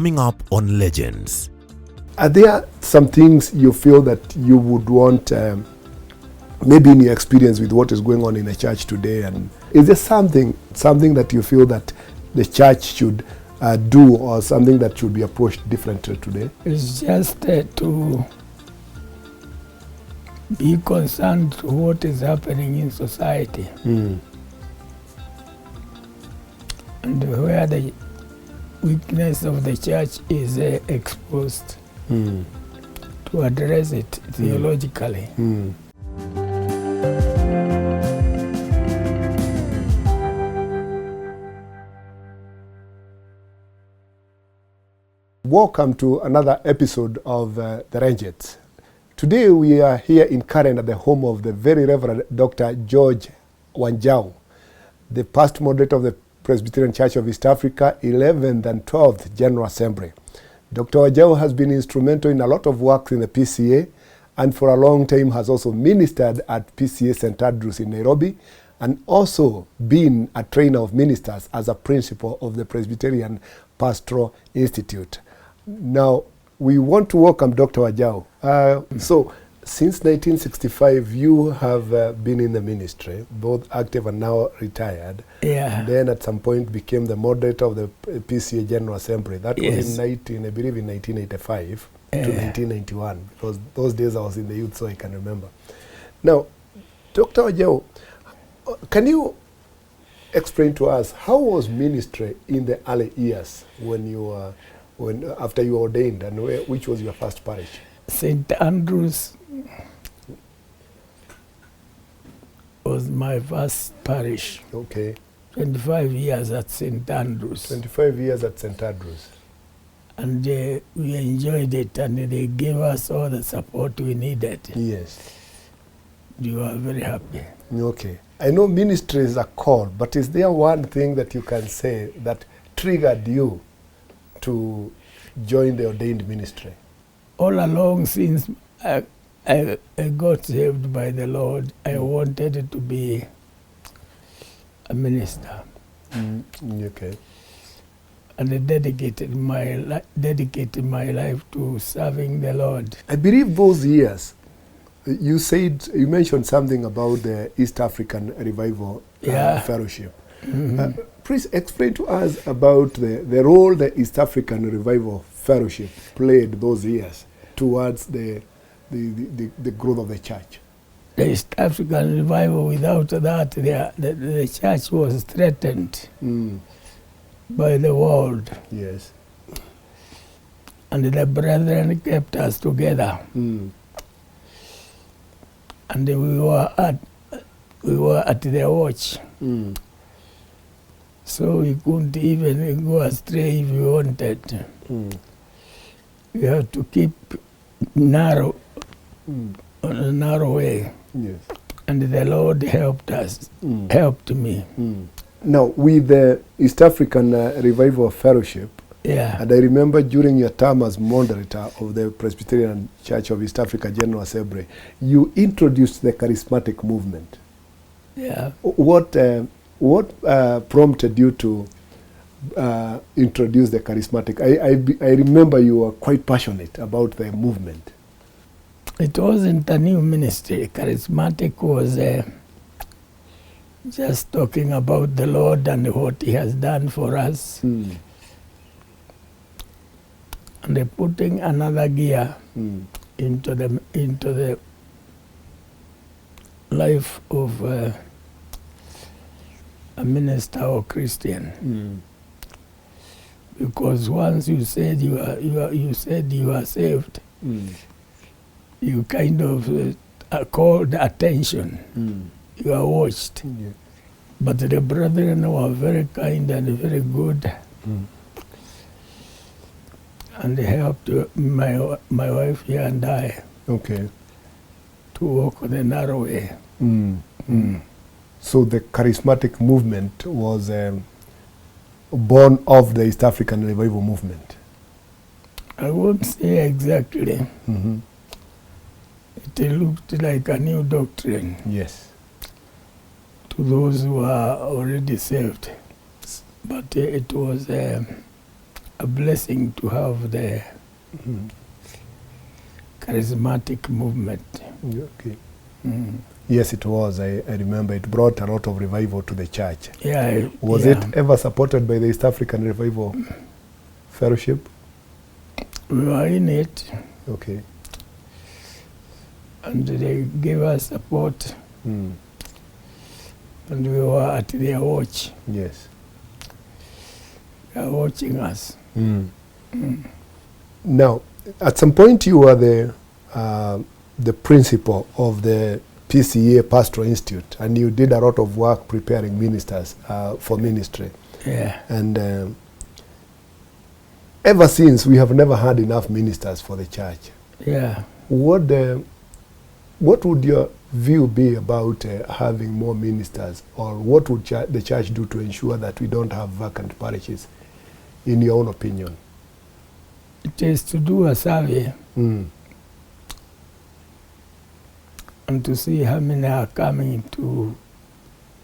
coming up on Legends. Are there some things you feel that you would want, maybe in your experience with what is going on in the church today, and is there something that you feel that the church should do, or something that should be approached differently today? It's just to be concerned to what is happening in society. And where the weakness of the church is exposed, to address it theologically. Welcome to another episode of The Rangettes. Today we are here in Karen at the home of the very Reverend Dr. George Wanjau, the past moderator of the Presbyterian Church of East Africa, 11th and 12th General Assembly. Dr. Wanjau has been instrumental in a lot of work in the PCA, and for a long time has also ministered at PCA St. Andrews in Nairobi, and also been a trainer of ministers as a principal of the Presbyterian Pastoral Institute. Now, we want to welcome Dr. Wanjau. So, since 1965, you have been in the ministry, both active and now retired. Yeah. Then at some point became the moderator of the PCA General Assembly. That was Yes. I believe in 1985 to 1991. Those days I was in the youth, so I can remember. Now, Dr. Wanjau, can you explain to us how was ministry in the early years when you were, after you were ordained, and which was your first parish? St. Andrews was my first parish. Okay. 25 years at St. Andrews. 25 years at St. Andrews. And we enjoyed it, and they gave us all the support we needed. Yes. We were very happy. Okay. I know ministry is a call, but is there one thing that you can say that triggered you to join the ordained ministry? All along, since I got saved by the Lord, I wanted to be a minister. Okay. And I dedicated my life to serving the Lord. I believe those years, you mentioned something about the East African Revival Fellowship. Please explain to us about the role the East African Revival Fellowship played those years towards the growth of the church. The East African Revival, without that, the church was threatened by the world. Yes. And the brethren kept us together. And we were at their watch. So we couldn't even go astray if we wanted. We had to keep narrow, on a narrow way. Yes. And the Lord helped us, helped me. Now, with the East African Revival Fellowship, and I remember during your term as moderator of the Presbyterian Church of East Africa General Assembly, you introduced the charismatic movement. Yeah. What prompted you to introduce the charismatic? I remember you were quite passionate about the movement. It wasn't a new ministry. Charismatic was just talking about the Lord and what He has done for us. And putting another gear into the life of a minister or Christian. Because once you said you are saved, you kind of called attention. You are watched. But the brethren were very kind and very good. And they helped my wife here and I to walk the narrow way. So the charismatic movement was born of the East African Revival movement? I won't say exactly. It looked like a new doctrine. Yes. To those who are already saved. But it was a blessing to have the charismatic movement. Okay. Mm. Yes, it was. I remember it brought a lot of revival to the church. Yeah. Was yeah. it ever supported by the East African Revival Fellowship? We were in it, Okay. and they gave us support, Mm. and we were at their watch. Yes. They are watching us. Mm. Mm. Now, at some point you were the principal of the PCA Pastoral Institute, and you did a lot of work preparing ministers for ministry. Yeah. And ever since, we have never had enough ministers for the church. Yeah. What would your view be about having more ministers, or what would the church do to ensure that we don't have vacant parishes, in your own opinion? It is to do a survey Mm. and to see how many are coming to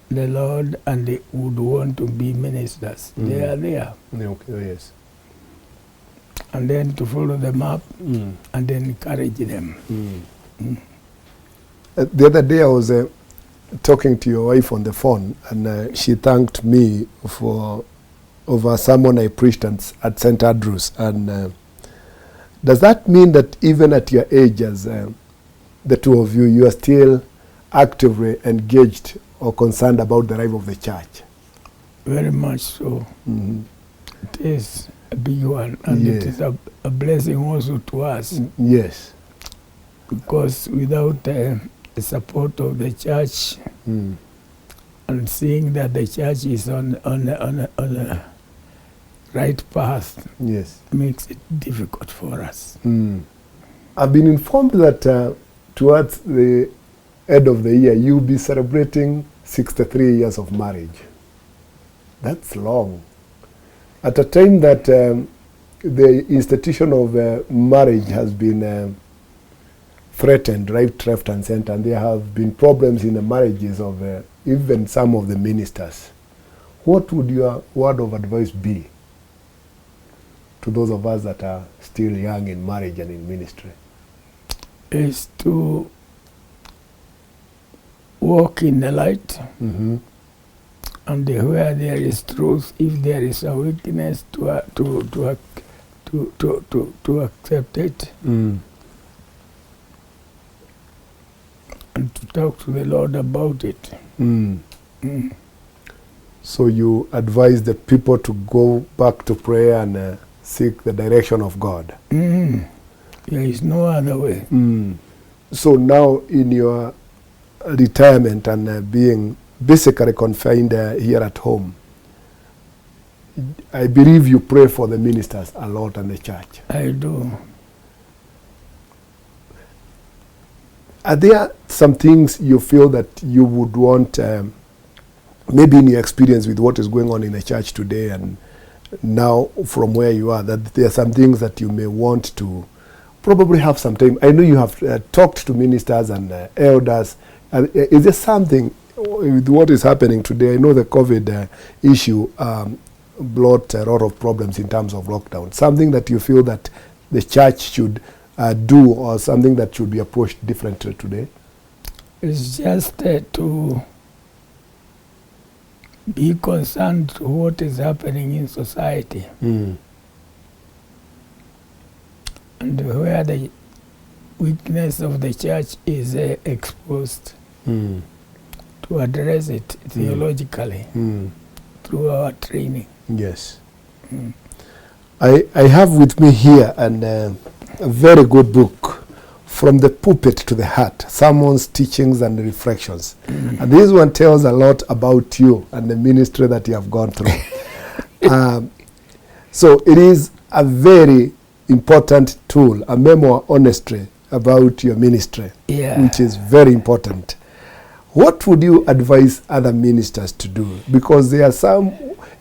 the Lord and they would want to be ministers. They are there. Okay. Oh, yes. And then to follow them up Mm. and then encourage them. Mm. Mm. The other day I was talking to your wife on the phone, and she thanked me for over a sermon I preached at St. Andrews. And does that mean that even at your age, as the two of you, you are still actively engaged or concerned about the life of the church? Very much so. Mm-hmm. It is a big one, and Yes. it is a blessing also to us, Yes. because without the support of the church Mm. and seeing that the church is on a right path Yes. makes it difficult for us. Mm. I've been informed that towards the end of the year, you'll be celebrating 63 years of marriage. That's long. At a time that the institution of marriage has been threatened right, left, and center, and there have been problems in the marriages of even some of the ministers. What would your word of advice be to those of us that are still young in marriage and in ministry? Is to walk in the light, Mm-hmm. and where there is truth, if there is a weakness, to accept it Mm. and to talk to the Lord about it. Mm. Mm. So you advise the people to go back to prayer and seek the direction of God. Mm. There is no other way. Mm. So now in your retirement and being basically confined here at home, I believe you pray for the ministers a lot and the church. I do. Are there some things you feel that you would want, maybe in your experience with what is going on in the church today and now from where you are, that there are some things that you may want to probably have some time? I know you have talked to ministers and elders. Is there something with what is happening today? I know the COVID issue brought a lot of problems in terms of lockdown. Something that you feel that the church should do, or something that should be approached differently today? It's just to be concerned to what is happening in society, Mm. and where the weakness of the church is exposed, Mm. to address it theologically Mm. through our training. Yes. Mm. I have with me here a very good book, From the Pulpit to the Heart, Sermons, Teachings and Reflections. Mm. And this one tells a lot about you and the ministry that you have gone through. So it is a very important tool, a memoir, honestly, about your ministry, Yeah. which is very important. What would you advise other ministers to do? Because there are some,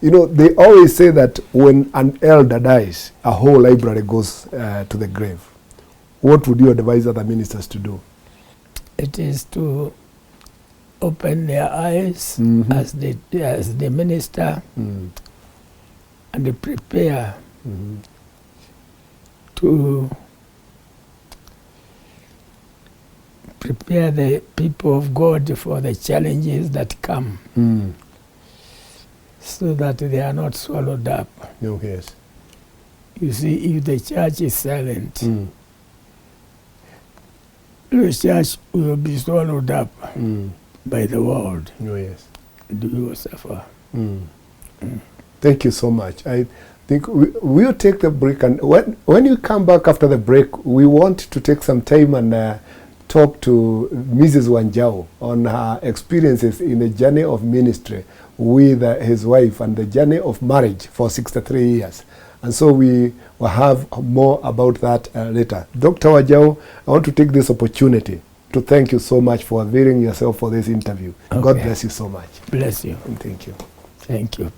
they always say that when an elder dies, a whole library goes to the grave. What would you advise other ministers to do? It is to open their eyes Mhm. as the minister Mm. and prepare to prepare the people of God for the challenges that come, so that they are not swallowed up. Oh, yes. You see, if the church is silent, the church will be swallowed up by the world. Oh, yes. Do you suffer? Thank you so much. I think we'll take the break, and when you come back after the break, we want to take some time and talk to Mrs. Wanjau on her experiences in the journey of ministry with his wife and the journey of marriage for 63 years. And so we will have more about that later. Dr. Wanjau, I want to take this opportunity to thank you so much for availing yourself for this interview. Okay. God bless you so much. Bless you. And thank you. Thank you.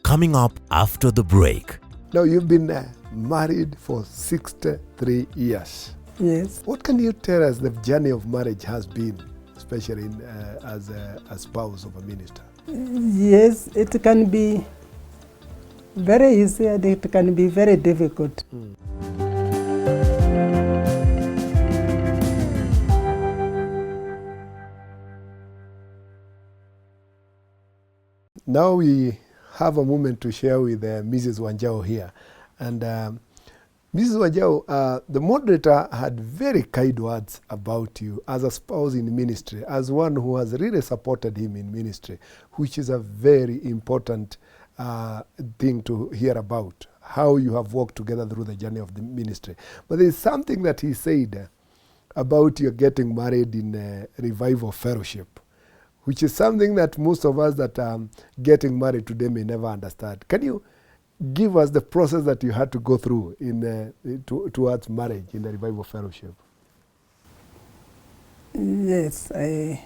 Coming up after the break. Now, you've been married for 63 years. Yes. What can you tell us the journey of marriage has been, especially as a spouse of a minister? Yes, it can be very easy and it can be very difficult. Now we have a moment to share with Mrs. Wanjau here. And Mrs. Wanjau, the moderator had very kind words about you as a spouse in ministry, as one who has really supported him in ministry, which is a very important thing to hear about, how you have walked together through the journey of the ministry. But there is something that he said about you getting married in Revival Fellowship, which is something that most of us that are getting married today may never understand. Can you give us the process that you had to go through in towards marriage in the Revival Fellowship? Yes, I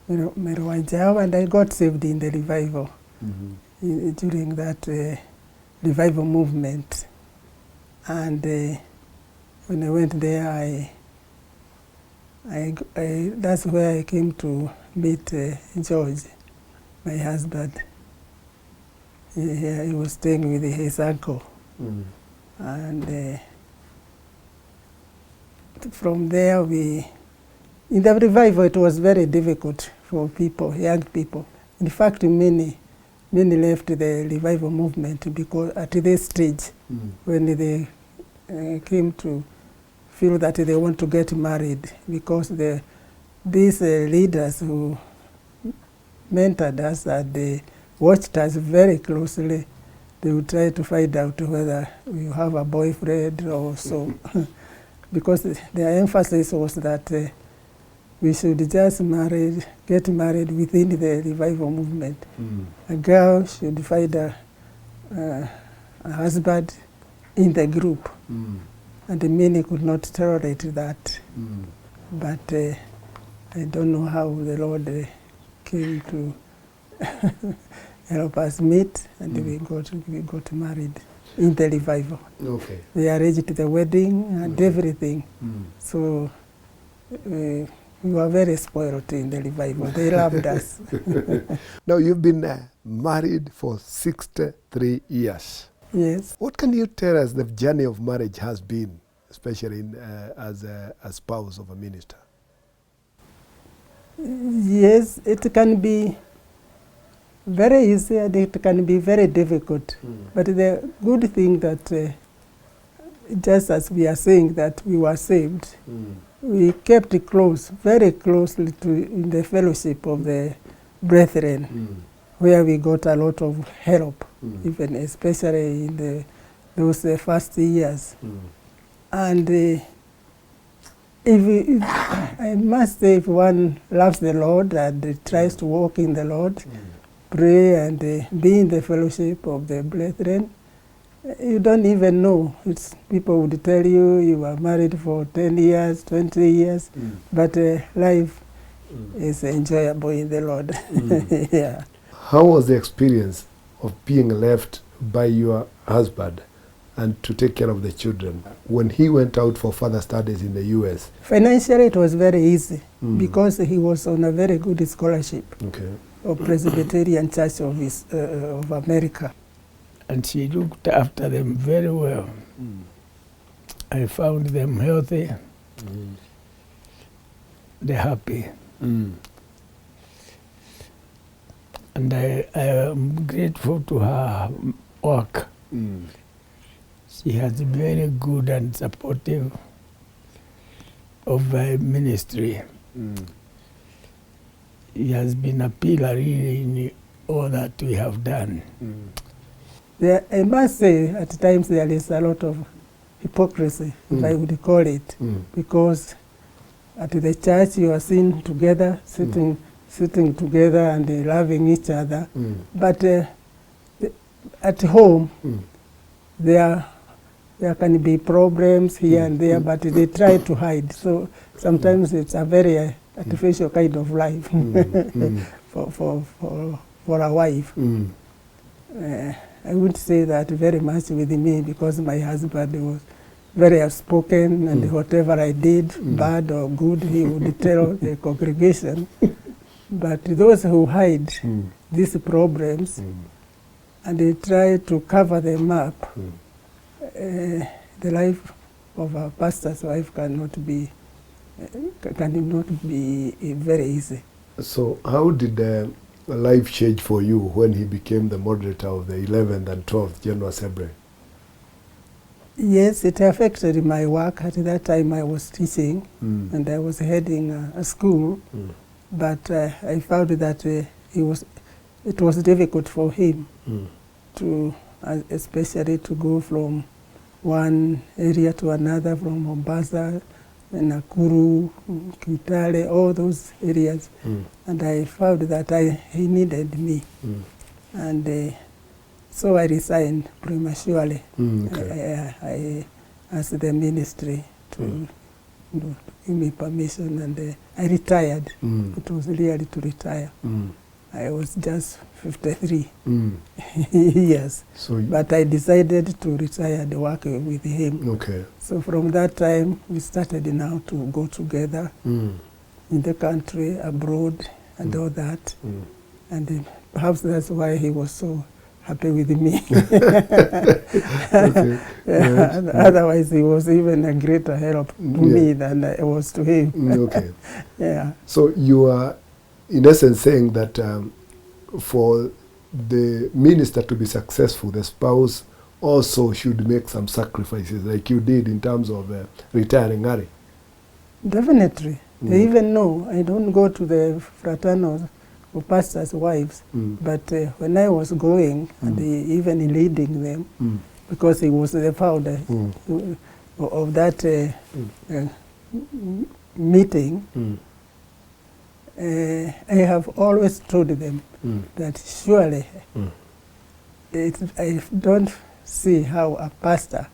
married Wanjau and I got saved in the revival during that revival movement. And when I went there, that's where I came to meet George, my husband. He was staying with his uncle. And from there, in the revival, it was very difficult for people, young people. In fact, many left the revival movement because at this stage, when they came to feel that they want to get married, because these leaders who mentored us and they watched us very closely, they would try to find out whether you have a boyfriend or so. Because their emphasis was that we should just get married within the revival movement. A girl should find a husband in the group. And many could not tolerate that. But I don't know how the Lord came to help us meet, and we got married in the revival. Okay. They arranged the wedding and everything. So we were very spoiled in the revival. They loved us. Now, you've been married for 63 years. Yes. What can you tell us the journey of marriage has been, especially as a spouse of a minister? Yes, it can be very easy and it can be very difficult. But the good thing that, just as we are saying that we were saved, we kept close, very closely in the fellowship of the brethren, where we got a lot of help, even especially in those first years. And I must say, if one loves the Lord and tries to walk in the Lord, pray and be in the fellowship of the brethren, you don't even know. People would tell you you were married for 10 years, 20 years, but life is enjoyable in the Lord. Yeah. How was the experience of being left by your husband and to take care of the children when he went out for further studies in the U.S.? Financially, it was very easy because he was on a very good scholarship Okay. of Presbyterian Church of America. and she looked after them very well. I found them healthy, they're happy. And I am grateful to her work. She has been very good and supportive of my ministry. He has been a pillar really in all that we have done. There, I must say, at times there is a lot of hypocrisy, if I would call it, because at the church you are seen together, sitting together and loving each other, but at home there can be problems here and there, but they try to hide. So sometimes it's a very artificial kind of life for a wife. I would say that very much with me, because my husband was very outspoken, and whatever I did, bad or good, he would tell the congregation. But those who hide these problems and they try to cover them up, the life of a pastor's wife cannot be very easy. So how did life change for you when he became the moderator of the 11th and 12th General Assembly? Yes, it affected my work. At that time I was teaching and I was heading a school, but I found that it was difficult for him to, especially to go from one area to another, from Mombasa, Nakuru, Kitale, all those areas. And I found that he needed me. And so I resigned prematurely. I asked the ministry to give me permission, and I retired. It was really to retire. I was just 53 years, so but I decided to retire and work with him. Okay. So from that time, we started now to go together in the country, abroad, and all that. And perhaps that's why he was so happy with me. Okay. Yes. Otherwise, he was even a greater help to me than I was to him. Okay. Yeah. So you are, in essence, saying that for the minister to be successful, the spouse also should make some sacrifices, like you did in terms of retiring early. Definitely. They even know I don't go to the fraternos or pastors' wives, but when I was going and even leading them, because he was the founder of that meeting, I have always told them that surely I don't see how a pastor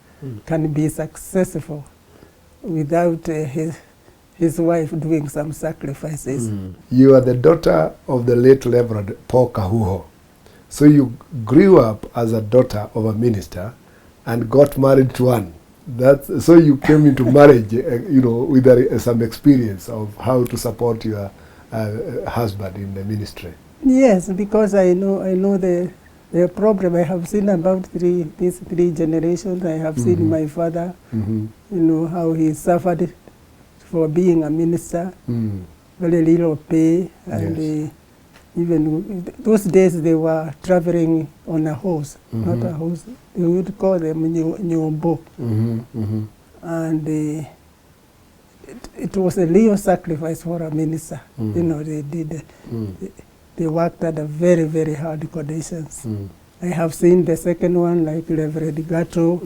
can be successful without his wife doing some sacrifices. You are the daughter of the late Reverend Paul Kahuho. So you grew up as a daughter of a minister and got married to one. So you came into marriage, with some experience of how to support your husband in the ministry. Yes, because I know the problem. I have seen about these three generations. I have seen my father, how he suffered for being a minister, very little pay, and even those days they were traveling on a horse, not a horse. We would call them nyombo. And it was a real sacrifice for a minister. They did. They worked under very, very hard conditions. I have seen the second one, like Reverend Gato,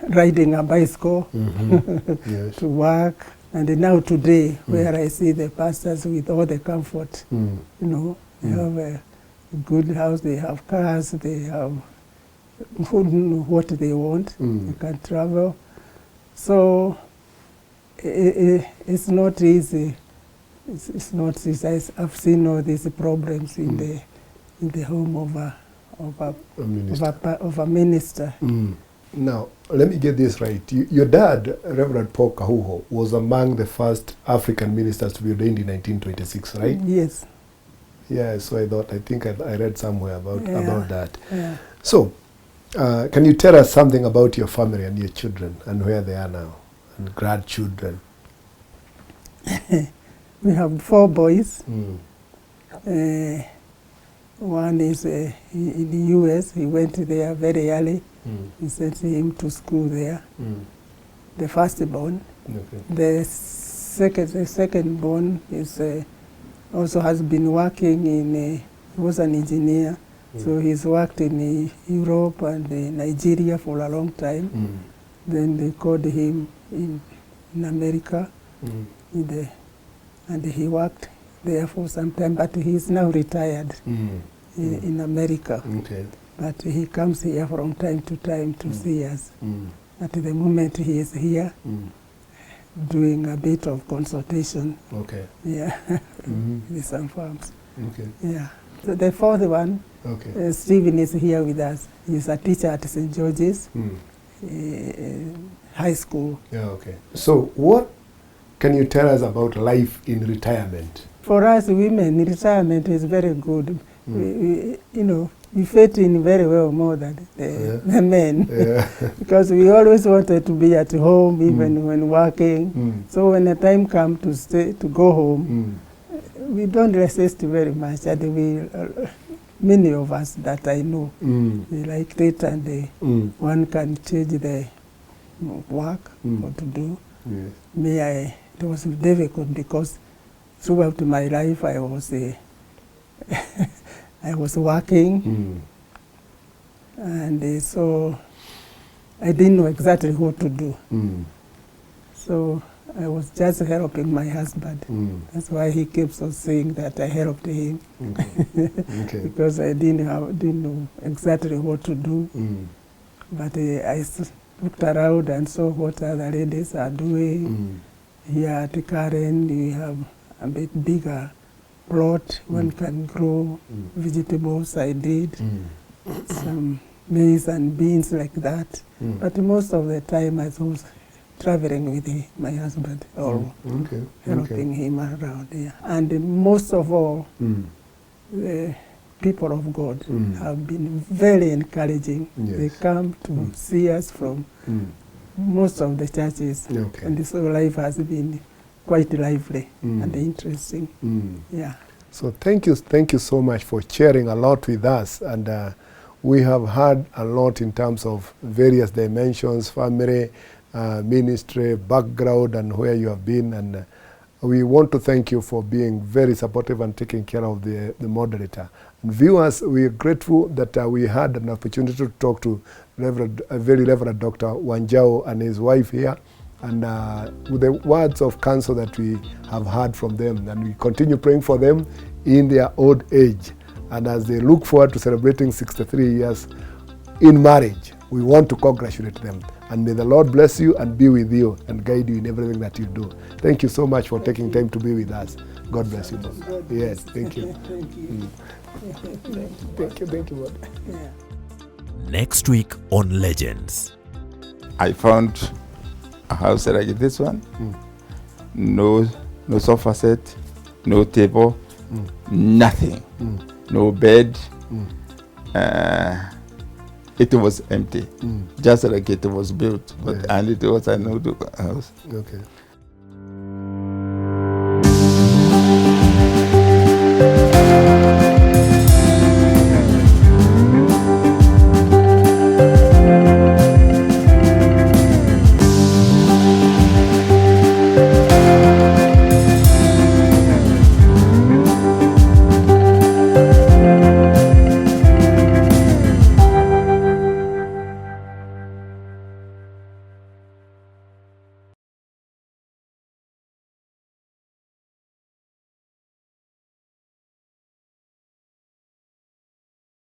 riding a bicycle to work. And now today, where I see the pastors with all the comfort, they have a good house, they have cars, they have what they want, they can travel. So it's not easy. It's not easy. I've seen all these problems in the home of a minister. Now, let me get this right. Your dad, Reverend Paul Kahuho, was among the first African ministers to be ordained in 1926, right? Yes. Yeah, so I think I read somewhere about that. Yeah. So, Can you tell us something about your family and your children and where they are now, and grandchildren? We have 4 boys. Mm. One is in the US. He went there very early. We sent him to school there. The firstborn. Okay. The second born is also has been working in. He was an engineer, so he's worked in Europe and Nigeria for a long time. Then they called him in America, and he worked there for some time. But he's now retired in America. Okay. But he comes here from time to time to see us. At the moment he is here doing a bit of consultation. Okay. Yeah, with some farms. Okay. Yeah. So the 4th one, Okay. Stephen is here with us. He's a teacher at St. George's High School. Yeah. Okay. So, what can you tell us about life in retirement? For us women, retirement is very good. We fit in very well more than the men. Yeah. Because we always wanted to be at home even when working. So when the time comes to go home, we don't resist very much. And many of us that I know, they like it, and one can change the work what to do. Yes. Me, it was difficult because throughout my life I was I was working, and so I didn't know exactly what to do. So I was just helping my husband. That's why he keeps on saying that I helped him. Okay. Because I didn't know exactly what to do. But I looked around and saw what other ladies are doing. Here at Karen, we have a bit bigger plot. One can grow vegetables. I did some maize and beans like that. But most of the time I was traveling with my husband or helping him around here. And most of all, the people of God have been very encouraging. Yes. They come to see us from most of the churches. Okay. And so life has been quite lively and interesting. Yeah. So thank you so much for sharing a lot with us, and we have heard a lot in terms of various dimensions, family, ministry, background, and where you have been, and we want to thank you for being very supportive and taking care of the moderator. And viewers, we are grateful that we had an opportunity to talk to very Reverend Dr. Wanjau and his wife here, and with the words of counsel that we have heard from them, and we continue praying for them in their old age, and as they look forward to celebrating 63 years in marriage, we want to congratulate them. And may the Lord bless you and be with you and guide you in everything that you do. Thank you so much for taking time to be with us. God bless you. Yes, thank you. Thank you. Thank you, Lord. Yeah. Next week on Legends. I found a house like this one. No sofa set, no table, nothing. No bed. It was empty, just like it was built, but and it was an old house. Okay.